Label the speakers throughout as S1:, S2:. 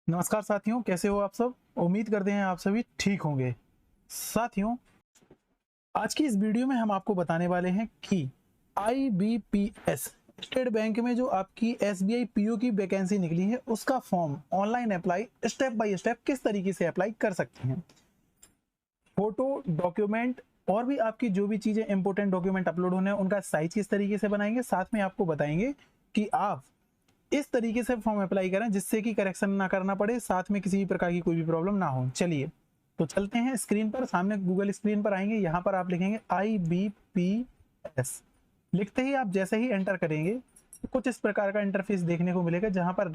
S1: नमस्कार साथियों, कैसे हो आप सब। उम्मीद करते हैं आप सभी ठीक होंगे। साथियों, आज की इस वीडियो में हम आपको बताने वाले हैं कि आईबीपीएस स्टेट बैंक में जो आपकी एसबीआई पीओ की वैकेंसी निकली है उसका form online apply step by step किस तरीके से अप्लाई कर सकते हैं। फोटो, डॉक्यूमेंट और भी आपकी जो भी चीजें इंपॉर्टेंट डॉक्यूमेंट अपलोड होने हैं उनका साइज किस तरीके से बनाएंगे, साथ में आपको बताएंगे कि आप इस तरीके से फॉर्म अप्लाई करें जिससे कि करेक्शन ना करना पड़े, साथ में किसी भी प्रकार की कोई भी प्रॉब्लम ना हो। चलिए तो चलते हैं स्क्रीन पर, सामने गूगल स्क्रीन पर आएंगे। यहाँ पर आप लिखेंगे IBPS। लिखते ही आप जैसे ही एंटर करेंगे तो कुछ इस प्रकार का इंटरफेस देखने को मिलेगा, जहां पर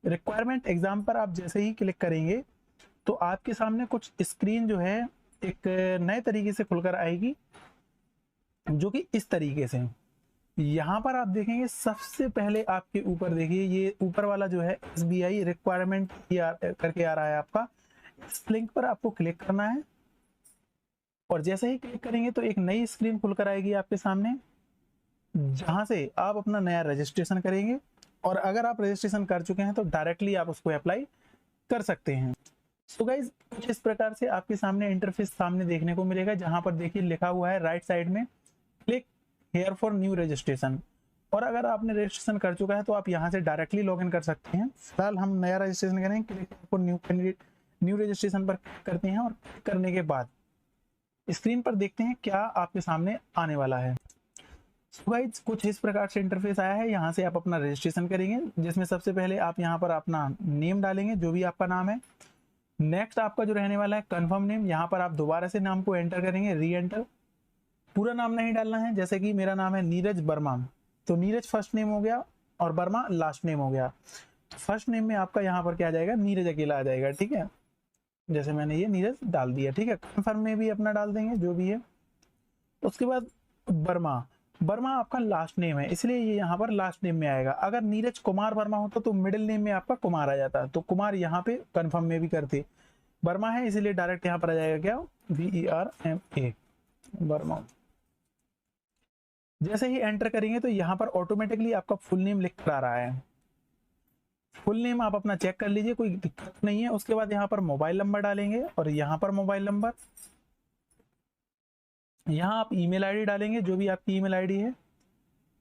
S1: रिक्वायरमेंट एग्जाम पर आप जैसे ही क्लिक करेंगे तो आपके सामने कुछ स्क्रीन जो है एक नए तरीके से खुलकर आएगी, जो कि इस तरीके से। यहाँ पर आप देखेंगे सबसे पहले आपके ऊपर देखिए, ये ऊपर वाला जो है SBI रिक्वायरमेंट करके आ रहा है आपका। इस लिंक पर आपको क्लिक करना है और जैसे ही क्लिक करेंगे तो एक नई स्क्रीन खुलकर आएगी आपके सामने, जहां से आप अपना नया रजिस्ट्रेशन करेंगे। और अगर आप रजिस्ट्रेशन कर चुके हैं तो डायरेक्टली आप उसको अप्लाई कर सकते हैं। सो गाइज, कुछ इस प्रकार से आपके सामने इंटरफेस सामने देखने को मिलेगा, जहां पर देखिए लिखा हुआ है राइट साइड में click here for new registration. और अगर आपने रजिस्ट्रेशन कर चुका है तो आप यहाँ से डायरेक्टली लॉगिन कर सकते हैं। फिलहाल हम नया रजिस्ट्रेशन करेंगे, click for new candidate new registration पर करते हैं और क्लिक करने के बाद स्क्रीन पर देखते हैं क्या आपके सामने आने वाला है। सो गाइस, कुछ इस प्रकार से इंटरफेस आया है। यहाँ से आप अपना रजिस्ट्रेशन करेंगे, जिसमें सबसे पहले आप यहाँ पर अपना नेम डालेंगे, जो भी आपका नाम है। नेक्स्ट आपका जो रहने वाला है कंफर्म नेम, यहाँ पर आप दोबारा से नाम को एंटर करेंगे, री एंटर। पूरा नाम नहीं डालना है, जैसे कि मेरा नाम है नीरज वर्मा, तो नीरज फर्स्ट नेम हो गया और वर्मा लास्ट नेम हो गया। फर्स्ट नेम में आपका यहाँ पर क्या आ जाएगा, नीरज अकेला आ जाएगा, ठीक है। जैसे मैंने ये नीरज डाल दिया, ठीक है। कंफर्म में भी अपना डाल देंगे जो भी है। उसके बाद वर्मा, वर्मा आपका लास्ट नेम है इसलिए ये यहाँ पर लास्ट नेम में आएगा। अगर नीरज कुमार वर्मा होता तो मिडिल नेम में आपका कुमार आ जाता, तो कुमार यहाँ पे कंफर्म में भी करते। वर्मा है इसलिए डायरेक्ट यहाँ पर आ जाएगा क्या, VERMA, वर्मा। जैसे ही एंटर करेंगे तो यहाँ पर ऑटोमेटिकली आपका फुल नेम लिख कर आ रहा है। फुल नेम आप अपना चेक कर लीजिए, कोई दिक्कत नहीं है। उसके बाद यहाँ पर मोबाइल नंबर डालेंगे और यहाँ पर मोबाइल नंबर, यहाँ आप ईमेल आईडी डालेंगे, जो भी आपकी ईमेल आईडी है।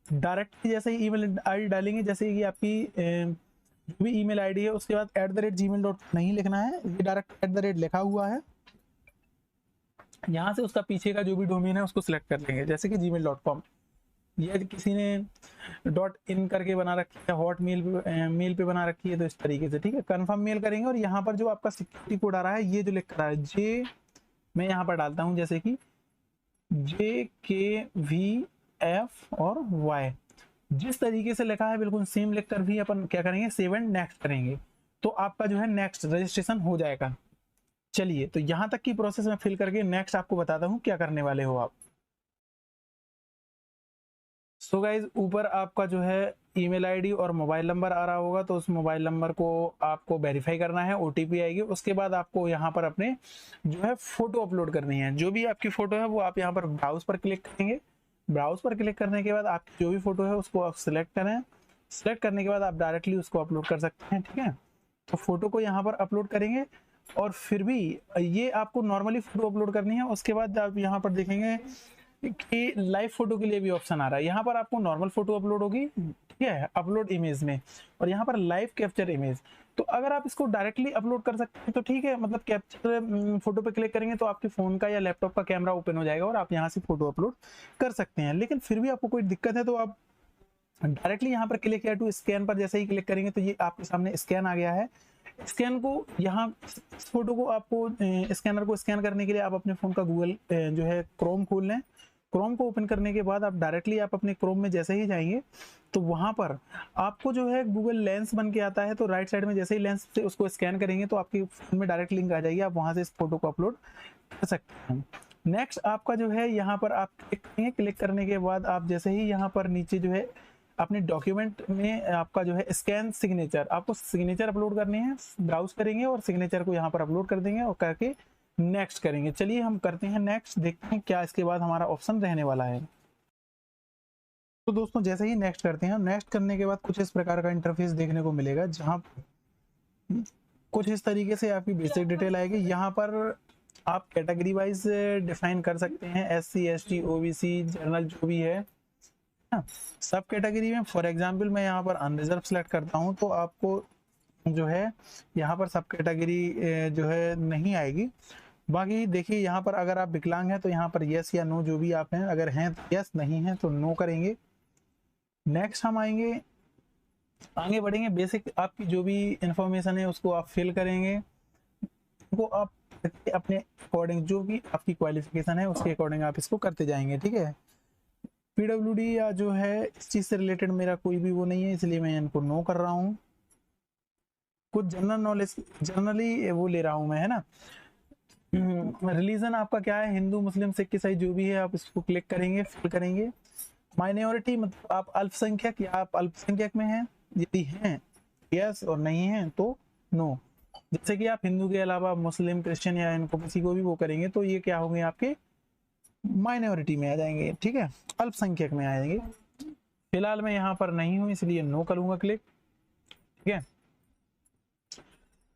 S1: डायरेक्टली जैसे ही ईमेल आईडी डालेंगे, जैसे कि आपकी जो भी ईमेल आईडी है, उसके बाद @gmail.com नहीं लिखना है, ये डायरेक्ट @ लिखा हुआ है। यहाँ से उसका पीछे का जो भी डोमेन है उसको सिलेक्ट कर लेंगे, जैसे कि gmail.com। ये किसी ने .in करके बना रखी है, हॉट मेल पे बना रखी है, तो इस तरीके से, ठीक है। कंफर्म मेल करेंगे और यहाँ पर जो आपका सिक्योरिटी कोड आ रहा है, ये जो लिख रहा है जे, मैं यहाँ पर डालता हूँ जैसे कि JKVF और Y, जिस तरीके से लिखा है बिल्कुल सेम लिखकर भी अपन क्या करेंगे, सेव एंड नेक्स्ट करेंगे, तो आपका जो है नेक्स्ट रजिस्ट्रेशन हो जाएगा। चलिए, तो यहाँ तक की प्रोसेस में फिल करके नेक्स्ट आपको बताता हूँ क्या करने वाले हो आप। सो गाइज, ऊपर आपका जो है ईमेल आईडी और मोबाइल नंबर आ रहा होगा, तो उस मोबाइल नंबर को आपको वेरीफाई करना है, OTP आएगी। उसके बाद आपको यहाँ पर अपने जो है फोटो अपलोड करनी है। जो भी आपकी फोटो है वो आप यहाँ पर ब्राउज पर क्लिक करेंगे। ब्राउज पर क्लिक करने के बाद आपकी जो भी फोटो है उसको आप सिलेक्ट करें। सिलेक्ट करने के बाद आप डायरेक्टली उसको अपलोड कर सकते हैं, ठीक है। तो फोटो को यहाँ पर अपलोड करेंगे और फिर भी ये आपको नॉर्मली फोटो अपलोड करनी है। उसके बाद आप यहाँ पर देखेंगे कि लाइव फोटो के लिए भी ऑप्शन आ रहा है। यहाँ पर आपको नॉर्मल फोटो अपलोड होगी, ठीक है, अपलोड इमेज में, और यहाँ पर लाइव कैप्चर इमेज। तो अगर आप इसको डायरेक्टली अपलोड कर सकते हैं तो ठीक है, मतलब कैप्चर फोटो पे क्लिक करेंगे तो आपके फोन का या लैपटॉप का कैमरा ओपन हो जाएगा और आप यहाँ से फोटो अपलोड कर सकते हैं। लेकिन फिर भी आपको कोई दिक्कत है तो आप डायरेक्टली यहाँ पर क्लिक किया टू स्कैन पर जैसे ही क्लिक करेंगे तो ये आपके सामने स्कैन आ गया है। स्कैन को यहाँ इस फोटो को आपको स्कैनर को स्कैन करने के लिए आप अपने फोन का गूगल जो है क्रोम खोल लें। क्रोम को ओपन करने के बाद आप डायरेक्टली आप अपने क्रोम में जैसे ही जाएंगे तो वहां पर आपको जो है गूगल लेंस बन के आता है, तो राइट साइड में जैसे ही लेंस से उसको स्कैन करेंगे तो आपके फोन में डायरेक्ट लिंक आ जाएगी, आप वहां से इस फोटो को अपलोड कर सकते हैं। नेक्स्ट आपका जो है यहाँ पर आप क्लिक करेंगे। क्लिक करने के बाद आप जैसे ही यहाँ पर नीचे जो है अपने डॉक्यूमेंट में आपका जो है स्कैन सिग्नेचर, आपको सिग्नेचर अपलोड करनी है। ब्राउज करेंगे और सिग्नेचर को यहाँ पर अपलोड कर देंगे और करके नेक्स्ट करेंगे। चलिए हम करते हैं नेक्स्ट, देखते हैं क्या इसके बाद हमारा ऑप्शन रहने वाला है। तो दोस्तों जैसे ही नेक्स्ट करते हैं, नेक्स्ट करने के बाद कुछ इस प्रकार का इंटरफेस देखने को मिलेगा, जहां कुछ इस तरीके से आपकी बेसिक डिटेल आएगी। यहाँ पर आप कैटेगरी वाइज डिफाइन कर सकते हैं, SC ST OBC जनरल जो भी है ना। सब कैटेगरी में फॉर एग्जांपल मैं यहाँ पर अनरिजर्व सेलेक्ट करता हूँ, तो आपको जो है यहाँ पर सब कैटेगरी जो है नहीं आएगी। बाकी देखिए यहाँ पर अगर आप विकलांग हैं तो यहाँ पर यस या नो जो भी आप हैं, अगर हैं तो यस, नहीं है तो नो करेंगे। नेक्स्ट हम आगे बढ़ेंगे। बेसिक आपकी जो भी इंफॉर्मेशन है उसको आप फिल करेंगे, वो आप अपने अकॉर्डिंग जो भी आपकी क्वालिफिकेशन है उसके अकॉर्डिंग आप इसको करते जाएंगे, ठीक है। PWD या जो है इस चीज से रिलेटेड मेरा कोई भी वो नहीं है, इसलिए मैं इनको नो कर रहा हूँ। कुछ जनरल नॉलेज जनरली वो ले रहा हूँ मैं, है ना। रिलीजन आपका क्या है, हिंदू मुस्लिम सिख ईसाई जो भी है, आप इसको क्लिक करेंगे, फिल करेंगे। माइनॉरिटी मतलब आप अल्पसंख्यक या आप अल्पसंख्यक में हैं, यदि हैं यस और नहीं है तो नो। जैसे कि आप हिंदू के अलावा मुस्लिम क्रिश्चियन या इनको किसी को भी वो करेंगे तो ये क्या होंगे, आपके माइनॉरिटी में आ जाएंगे, ठीक है, अल्पसंख्यक में आ जाएंगे। फिलहाल मैं यहाँ पर नहीं हूँ इसलिए नो करूंगा क्लिक, ठीक है।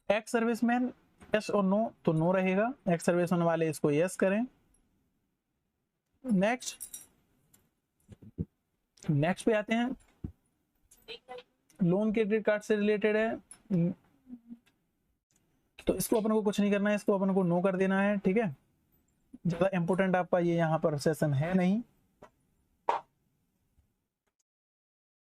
S1: एक्स सर्विसमैन यस और नो, तो नो रहेगा। एक्स सर्विसमैन वाले इसको यस करें। नेक्स्ट पे आते हैं। लोन क्रेडिट कार्ड से रिलेटेड है, तो इसको अपन को कुछ नहीं करना है, इसको अपन को नो कर देना है, ठीक है। ज्यादा इंपॉर्टेंट आपका ये यहाँ पर सेशन है नहीं।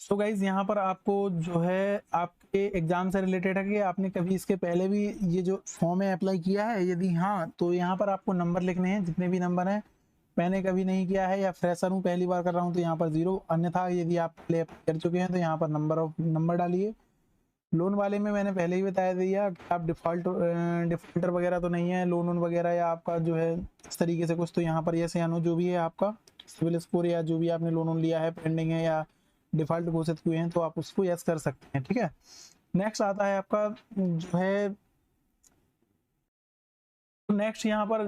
S1: सो गाइज यहाँ पर आपको जो है आपके एग्जाम से रिलेटेड है कि आपने कभी इसके पहले भी ये जो फॉर्म है अप्लाई किया है, यदि हाँ तो यहाँ पर आपको नंबर लिखने हैं, जितने भी नंबर हैं। मैंने कभी नहीं किया है या फ्रेशर हूँ, पहली बार कर रहा हूँ, तो यहाँ पर 0, अन्यथा यदि आप पहले कर चुके हैं तो यहाँ पर नंबर डालिए। लोन वाले में मैंने पहले ही बता दिया कि आप डिफॉल्टर वगैरह तो नहीं है, लोन वगैरह या आपका जो है इस तरीके से कुछ, तो यहाँ पर यस या नो जो भी है आपका सिविल स्कोर या जो भी आपने लोन लिया है पेंडिंग है या डिफॉल्ट घोषित हुए हैं, तो आप उसको यस कर सकते हैं, ठीक है। नेक्स्ट आता है आपका जो है, नेक्स्ट यहाँ पर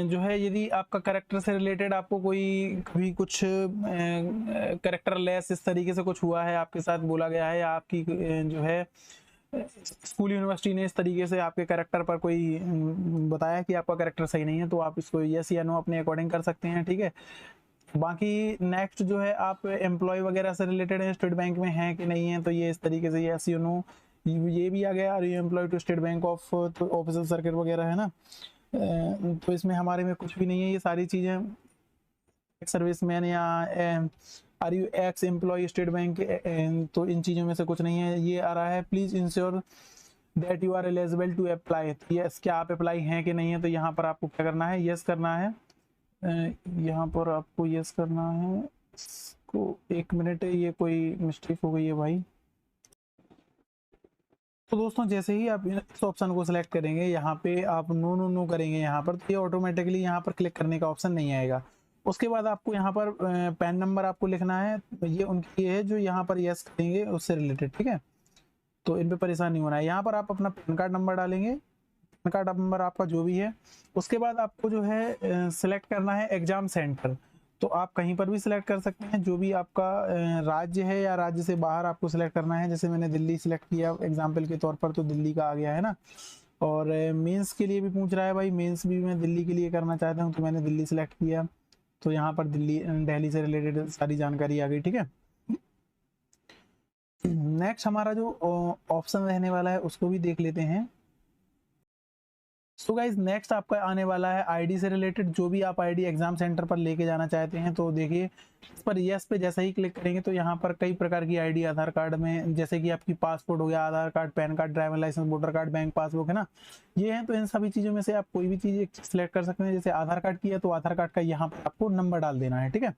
S1: जो है यदि आपका करेक्टर से रिलेटेड आपको कोई कभी कुछ करेक्टर लेस इस तरीके से कुछ हुआ है आपके साथ, बोला गया है, या आपकी जो है स्कूल यूनिवर्सिटी ने इस तरीके से आपके करेक्टर पर कोई बताया कि आपका करेक्टर सही नहीं है, तो आप इसको यस या नो अपने अकॉर्डिंग कर सकते हैं, ठीक है। बाकी नेक्स्ट जो है आप एम्प्लॉय वगैरह से रिलेटेड है, स्टेट बैंक में है कि नहीं है, तो ये इस तरीके से यस या नो, ये भी आ गया। Are you employ to State Bank of officer circuit वगैरह है ना, तो इसमें हमारे में कुछ भी नहीं है। ये सारी चीज़ें सर्विसमैन या are you ex employ State Bank, तो इन चीज़ों में से कुछ नहीं है। ये आ रहा है please ensure that you are eligible to apply, yes क्या आप अप्लाई हैं कि नहीं है, तो यहाँ पर आपको क्या करना है, यस करना है। यहाँ पर आपको यस करना है। इसको 1 मिनट, ये कोई मिस्टेक हो गई है भाई। तो दोस्तों जैसे ही आप इस ऑप्शन को सिलेक्ट करेंगे, यहाँ पे आप नो नो नो करेंगे यहाँ पर, तो ये ऑटोमेटिकली यहाँ पर क्लिक करने का ऑप्शन नहीं आएगा। उसके बाद आपको यहाँ पर पैन नंबर आपको लिखना है, ये उनकी है जो यहाँ पर यस करेंगे उससे रिलेटेड, ठीक है। तो इन पे परेशान नहीं होना है। यहाँ पर आप अपना पैन कार्ड नंबर डालेंगे, पैन कार्ड नंबर आपका जो भी है। उसके बाद आपको जो है सिलेक्ट करना है एग्जाम सेंटर, तो आप कहीं पर भी सिलेक्ट कर सकते हैं, जो भी आपका राज्य है या राज्य से बाहर आपको सिलेक्ट करना है। जैसे मैंने दिल्ली सिलेक्ट किया एग्जाम्पल के तौर पर, तो दिल्ली का आ गया है ना। और मेंस के लिए भी पूछ रहा है भाई, मेंस भी मैं दिल्ली के लिए करना चाहता हूँ, तो मैंने दिल्ली सिलेक्ट किया, तो यहाँ पर दिल्ली से रिलेटेड सारी जानकारी आ गई, ठीक है। नेक्स्ट हमारा जो ऑप्शन रहने वाला है उसको भी देख लेते हैं। सो गाइज नेक्स्ट आपका आने वाला है आईडी से रिलेटेड, जो भी आप आईडी एग्जाम सेंटर पर लेके जाना चाहते हैं। तो देखिए इस पर यस पे जैसे ही क्लिक करेंगे तो यहाँ पर कई प्रकार की आईडी, आधार कार्ड में जैसे कि आपकी पासपोर्ट हो गया, Aadhaar card, PAN card, driver licence, voter card, bank passbook, है ना, ये है। तो इन सभी चीज़ों में से आप कोई भी चीज़ एक सिलेक्ट कर सकते हैं। जैसे आधार कार्ड की है तो आधार कार्ड का यहाँ पर आपको नंबर डाल देना है, ठीक है।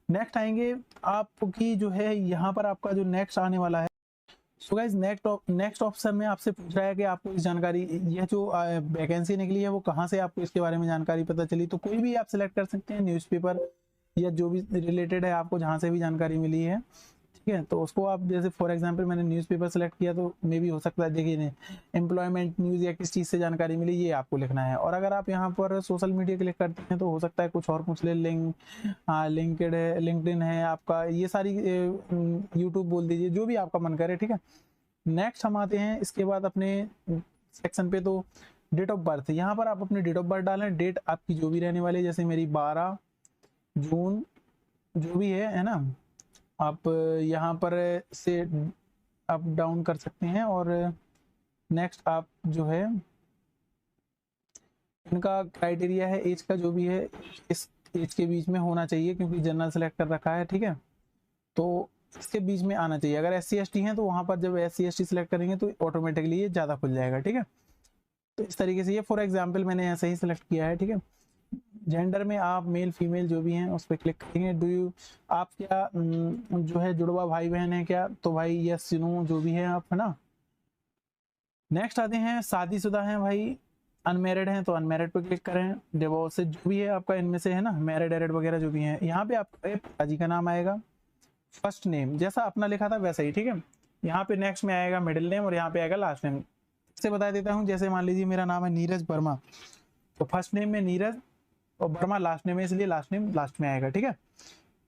S1: नेक्स्ट आएंगे आपकी जो है यहाँ पर आपका जो नेक्स्ट आने वाला है। सो गाइज नेक्स्ट ऑप्शन में आपसे पूछ रहा है कि आपको इस जानकारी, यह जो वैकेंसी निकली है वो कहाँ से आपको इसके बारे में जानकारी पता चली, तो कोई भी आप सिलेक्ट कर सकते हैं, न्यूज़पेपर या जो भी रिलेटेड है आपको जहाँ से भी जानकारी मिली है, ठीक है। तो उसको आप जैसे फॉर एग्जांपल मैंने न्यूज़पेपर सेलेक्ट किया तो मे भी हो सकता है, देखिए एम्प्लॉयमेंट न्यूज़ या किस चीज़ से जानकारी मिली ये आपको लिखना है। और अगर आप यहाँ पर सोशल मीडिया क्लिक करते हैं तो हो सकता है कुछ और पूछ ले, लिंक्ड है, लिंक्डइन है आपका, ये सारी यूट्यूब बोल दीजिए, जो भी आपका मन करे, ठीक है। नेक्स्ट हम आते हैं इसके बाद अपने सेक्शन पे, तो डेट ऑफ बर्थ, यहाँ पर आप अपनी डेट ऑफ बर्थ डालें, डेट आपकी जो भी रहने वाली है, जैसे मेरी 12 जून जो भी है ना, आप यहाँ पर से अप डाउन कर सकते हैं। और नेक्स्ट आप जो है इनका क्राइटेरिया है एज का, जो भी है इस एज के बीच में होना चाहिए, क्योंकि जनरल सेलेक्ट कर रखा है, ठीक है। तो इसके बीच में आना चाहिए। अगर SC ST हैं तो वहाँ पर जब SC ST सेलेक्ट करेंगे तो ऑटोमेटिकली ये ज़्यादा खुल जाएगा, ठीक है। तो इस तरीके से ये फॉर एग्जांपल मैंने ऐसे ही सेलेक्ट किया है, ठीक है। जेंडर में आप मेल फीमेल जो भी हैं उस पर क्लिक करेंगे। डू यू, आप क्या जो है जुड़वा भाई बहन है क्या, तो भाई यस नो जो भी है आप, है ना। नेक्स्ट आते हैं शादीशुदा हैं भाई, अनमेरिड हैं तो अनमेरिड पे क्लिक करें। डिवोर्स जो भी है आपका इनमें से, है ना, मैरिड एरिड वगैरह जो भी है, यहाँ पे आपके पिताजी का नाम आएगा, फर्स्ट नेम जैसा अपना लिखा था वैसा ही, ठीक है। यहाँ पे नेक्स्ट में आएगा मिडिल नेम और यहाँ पे आएगा लास्ट नेम। इससे बता देता हूँ, जैसे मान लीजिए मेरा नाम है नीरज वर्मा, तो फर्स्ट नेम में नीरज और वर्मा लास्ट नेम है, इसलिए लास्ट नेम लास्ट में आएगा, ठीक है।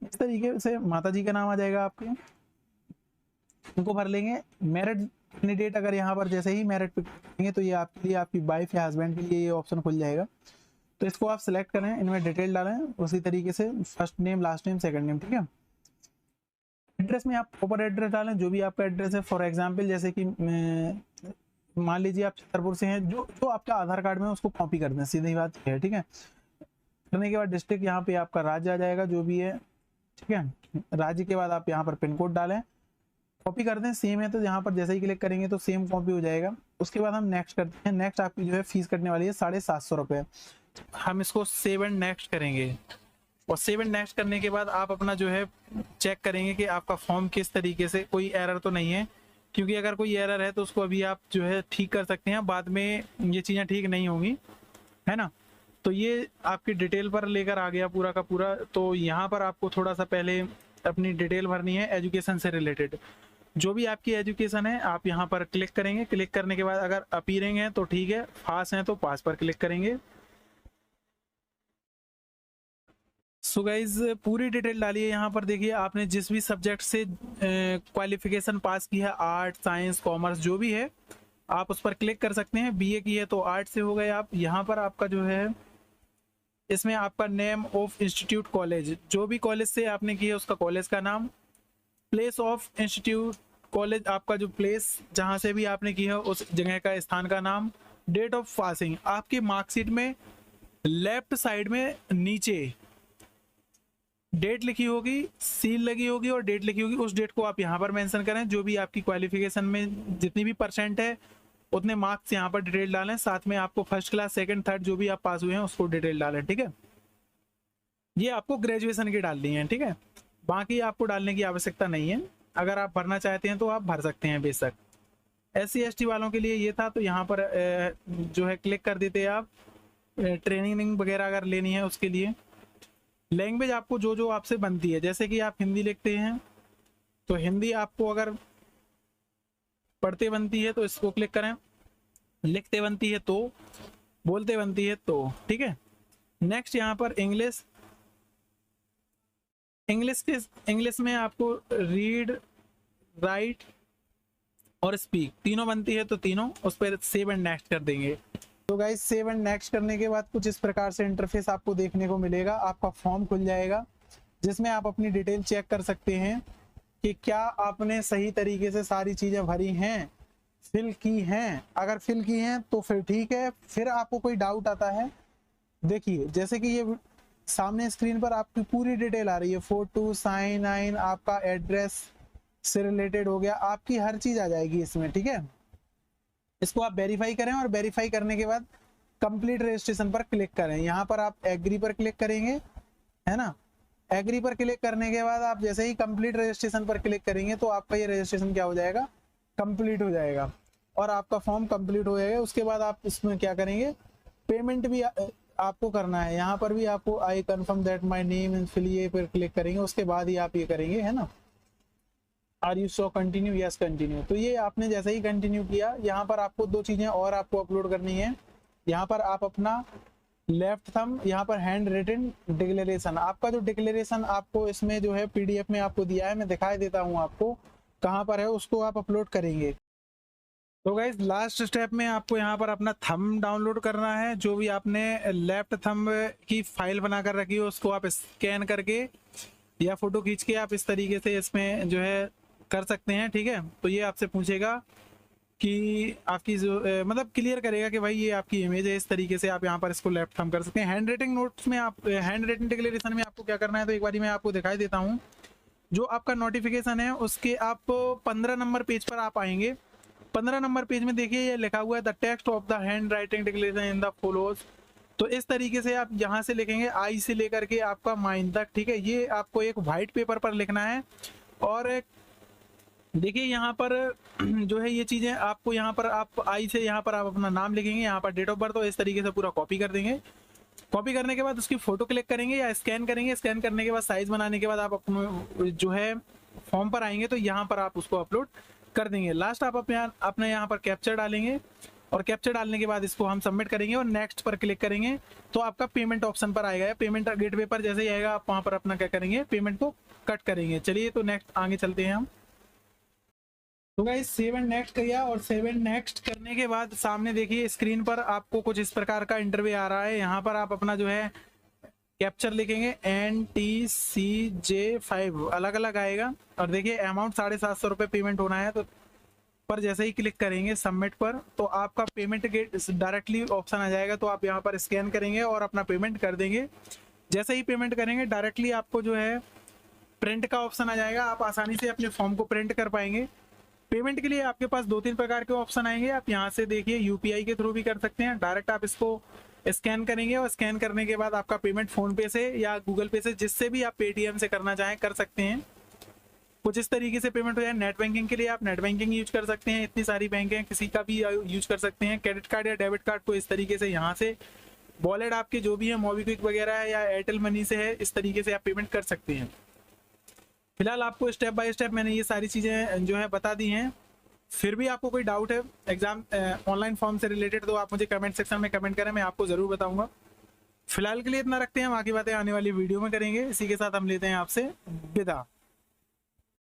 S1: इस तरीके से माता जी का नाम आ जाएगा आपके, उनको भर लेंगे। मैरिड कैंडिडेट अगर यहाँ पर जैसे ही मैरिड पे करेंगे तो ये आपके लिए, आपकी वाइफ या हस्बैंड के लिए ये ऑप्शन खुल जाएगा। तो इसको आप सिलेक्ट करें, इनमें डिटेल डालें उसी तरीके से, first name last name second name, ठीक है। एड्रेस में आप प्रॉपर एड्रेस डालें, जो भी आपका एड्रेस है। फॉर एग्जांपल जैसे कि मान लीजिए आप छतरपुर से हैं, जो जो आपका आधार कार्ड में उसको कॉपी कर दें, सीधी बात है, ठीक है। करने के बाद डिस्ट्रिक्ट यहाँ पे आपका राज्य आ जाएगा जो भी है, ठीक है। राज्य के बाद आप यहाँ पर पिन कोड डालें, कॉपी कर दें, सेम है तो यहाँ पर जैसे ही क्लिक करेंगे तो सेम कॉपी हो जाएगा। उसके बाद हम नेक्स्ट करते हैं। नेक्स्ट आपकी जो है फीस कटने वाली है 750 रुपये। हम इसको सेव एंड नेक्स्ट करेंगे, और सेव एंड नेक्स्ट करने के बाद आप अपना जो है चेक करेंगे कि आपका फॉर्म किस तरीके से, कोई एरर तो नहीं है, क्योंकि अगर कोई एरर है तो उसको अभी आप जो है ठीक कर सकते हैं, बाद में ये चीज़ें ठीक नहीं होंगी, है ना। तो ये आपकी डिटेल पर लेकर आ गया पूरा का पूरा। तो यहाँ पर आपको थोड़ा सा पहले अपनी डिटेल भरनी है एजुकेशन से रिलेटेड, जो भी आपकी एजुकेशन है आप यहाँ पर क्लिक करेंगे। क्लिक करने के बाद अगर अपीयरिंग है तो ठीक है, पास है तो पास पर क्लिक करेंगे। सो गाइज पूरी डिटेल डालिए यहाँ पर। देखिए आपने जिस भी सब्जेक्ट से क्वालिफिकेशन पास की है, आर्ट साइंस कॉमर्स जो भी है, आप उस पर क्लिक कर सकते हैं। BA की है तो आर्ट से हो गए आप। यहाँ पर आपका जो है इसमें आपका नेम ऑफ इंस्टीट्यूट कॉलेज, जो भी कॉलेज से आपने किया उसका कॉलेज का नाम, प्लेस ऑफ इंस्टीट्यूट कॉलेज, आपका जो प्लेस जहाँ से भी आपने की है उस जगह का स्थान का नाम, डेट ऑफ पासिंग, आपकी मार्कशीट में लेफ्ट साइड में नीचे डेट लिखी होगी, सील लगी होगी और डेट लिखी होगी, उस डेट को आप यहाँ पर मेंशन करें। जो भी आपकी क्वालिफिकेशन में जितनी भी परसेंट है उतने मार्क्स यहाँ पर डिटेल डालें। साथ में आपको फर्स्ट क्लास सेकंड थर्ड जो भी आप पास हुए हैं उसको डिटेल डालें, ठीक है। ये आपको ग्रेजुएशन की डालनी है, ठीक है। बाकी आपको डालने की आवश्यकता नहीं है। अगर आप भरना चाहते हैं तो आप भर सकते हैं बेशक। SC ST वालों के लिए ये था, तो यहाँ पर जो है क्लिक कर देते हैं आप। ट्रेनिंग वगैरह अगर लेनी है उसके लिए लैंग्वेज आपको जो जो आपसे बनती है, जैसे कि आप हिंदी लिखते हैं तो हिंदी आपको अगर पढ़ते बनती है तो इसको क्लिक करें, लिखते बनती है तो, बोलते बनती है तो, ठीक है। नेक्स्ट यहाँ पर इंग्लिश, इंग्लिश में आपको रीड राइट और स्पीक तीनों बनती है, तो तीनों उस पर सेव एंड नेक्स्ट कर देंगे। तो गाइस सेव एंड नेक्स्ट करने के बाद कुछ इस प्रकार से इंटरफेस आपको देखने को मिलेगा। आपका फॉर्म खुल जाएगा जिसमें आप अपनी डिटेल चेक कर सकते हैं कि क्या आपने सही तरीके से सारी चीज़ें भरी हैं, फिल की हैं। अगर फिल की हैं तो फिर ठीक है। फिर आपको कोई डाउट आता है, देखिए जैसे कि ये सामने स्क्रीन पर आपकी पूरी डिटेल आ रही है, फोटो साइन आइन, आपका एड्रेस से रिलेटेड हो गया, आपकी हर चीज़ आ जाएगी इसमें, ठीक है। इसको आप वेरीफाई करें और वेरीफाई करने के बाद कंप्लीट रजिस्ट्रेशन पर क्लिक करें। यहाँ पर आप एग्री पर क्लिक करेंगे, है ना। एग्री पर क्लिक करने के बाद आप जैसे ही कंप्लीट रजिस्ट्रेशन पर क्लिक करेंगे तो आपका ये रजिस्ट्रेशन क्या हो जाएगा, कंप्लीट हो जाएगा और आपका फॉर्म कंप्लीट हो जाएगा। उसके बाद आप इसमें क्या करेंगे, पेमेंट भी आपको करना है। यहाँ पर भी आपको I confirm that my name and fill, ये पर क्लिक करेंगे, उसके बाद ही आप ये करेंगे, है ना। Are you so continue, yes continue. तो ये आपने जैसे ही कंटिन्यू किया, यहाँ पर आपको दो चीजें और आपको अपलोड करनी है। यहाँ पर आप अपना लेफ्ट थंब, यहाँ पर हैंड रिटन डिक्लेरेशन, आपका जो डिक्लेरेशन आपको इसमें जो है पीडीएफ में आपको दिया है, मैं दिखाई देता हूँ आपको कहाँ पर है, उसको आप अपलोड करेंगे। तो गाइज लास्ट स्टेप में आपको यहाँ पर अपना थंब डाउनलोड करना है। जो भी आपने लेफ्ट थंब की फाइल बना कर रखी है उसको आप स्कैन करके या फोटो खींच के आप इस तरीके से इसमें जो है कर सकते हैं, ठीक है। तो ये आपसे पूछेगा कि आपकी जो मतलब क्लियर करेगा कि भाई ये आपकी इमेज है, इस तरीके से आप यहाँ पर इसको लेफ्ट थंब कर सकते हैं। हैंड राइटिंग नोट्स में आप हैंड राइटिंग डिक्लेरेशन में आपको क्या करना है, तो एक बार मैं आपको दिखाई देता हूँ। जो आपका नोटिफिकेशन है उसके आप 15 नंबर पेज पर आप आएंगे। 15 नंबर पेज में देखिए ये लिखा हुआ है the text of the hand writing declaration in the follows. तो इस तरीके से आप यहाँ से लिखेंगे आई से लेकर के आपका माइन तक, ठीक है। ये आपको एक वाइट पेपर पर लिखना है। और देखिए यहाँ पर जो है ये चीज़ें आपको यहाँ पर आप आई से यहाँ पर आप अपना नाम लिखेंगे, यहाँ पर डेट ऑफ बर्थ, तो इस तरीके से पूरा कॉपी कर देंगे। कॉपी करने के बाद उसकी फोटो क्लिक करेंगे या स्कैन करेंगे। स्कैन करने के बाद साइज बनाने के बाद आप अपने जो है फॉर्म पर आएंगे, तो यहाँ पर आप उसको अपलोड कर देंगे। लास्ट आप अपने यहाँ पर कैप्चर डालेंगे और कैप्चर डालने के बाद इसको हम सबमिट करेंगे और नेक्स्ट पर क्लिक करेंगे तो आपका पेमेंट ऑप्शन पर आएगा। पेमेंट गेटवे पर जैसे ही आएगा आप वहाँ पर अपना क्या करेंगे, पेमेंट को कट करेंगे। चलिए तो नेक्स्ट आगे चलते हैं हम। तो गाइस सेव एंड नेक्स्ट किया और सेव एंड नेक्स्ट करने के बाद सामने देखिए स्क्रीन पर आपको कुछ इस प्रकार का इंटरव्यू आ रहा है। यहाँ पर आप अपना जो है कैप्चर लिखेंगे NTCJ5 अलग अलग आएगा और देखिए अमाउंट 750 रुपये पेमेंट होना है। तो पर जैसे ही क्लिक करेंगे सबमिट पर तो आपका पेमेंट गेट डायरेक्टली ऑप्शन आ जाएगा। तो आप यहाँ पर स्कैन करेंगे और अपना पेमेंट कर देंगे। जैसे ही पेमेंट करेंगे डायरेक्टली आपको जो है प्रिंट का ऑप्शन आ जाएगा। आप आसानी से अपने फॉर्म को प्रिंट कर पाएंगे। पेमेंट के लिए आपके पास 2-3 प्रकार के ऑप्शन आएंगे। आप यहाँ से देखिए यूपीआई के थ्रू भी कर सकते हैं। डायरेक्ट आप इसको स्कैन करेंगे और स्कैन करने के बाद आपका पेमेंट फोन पे से या गूगल पे से, जिससे भी आप पेटीएम से करना चाहें कर सकते हैं। कुछ इस तरीके से पेमेंट हो जाए। नेट बैंकिंग के लिए आप नेट बैंकिंग यूज कर सकते हैं, इतनी सारी बैंक हैं, किसी का भी यूज कर सकते हैं। क्रेडिट कार्ड या डेबिट कार्ड को इस तरीके से यहाँ से वॉलेट आपके जो भी है मोबीक्विक वगैरह है या एयरटेल मनी से है, इस तरीके से आप पेमेंट कर सकते हैं। फिलहाल आपको स्टेप बाय स्टेप मैंने ये सारी चीज़ें जो है बता दी हैं। फिर भी आपको कोई डाउट है एग्जाम ऑनलाइन फॉर्म से रिलेटेड तो आप मुझे कमेंट सेक्शन में कमेंट करें, मैं आपको ज़रूर बताऊंगा। फिलहाल के लिए इतना रखते हैं, बाकी बातें आने वाली वीडियो में करेंगे। इसी के साथ हम लेते हैं आपसे विदा।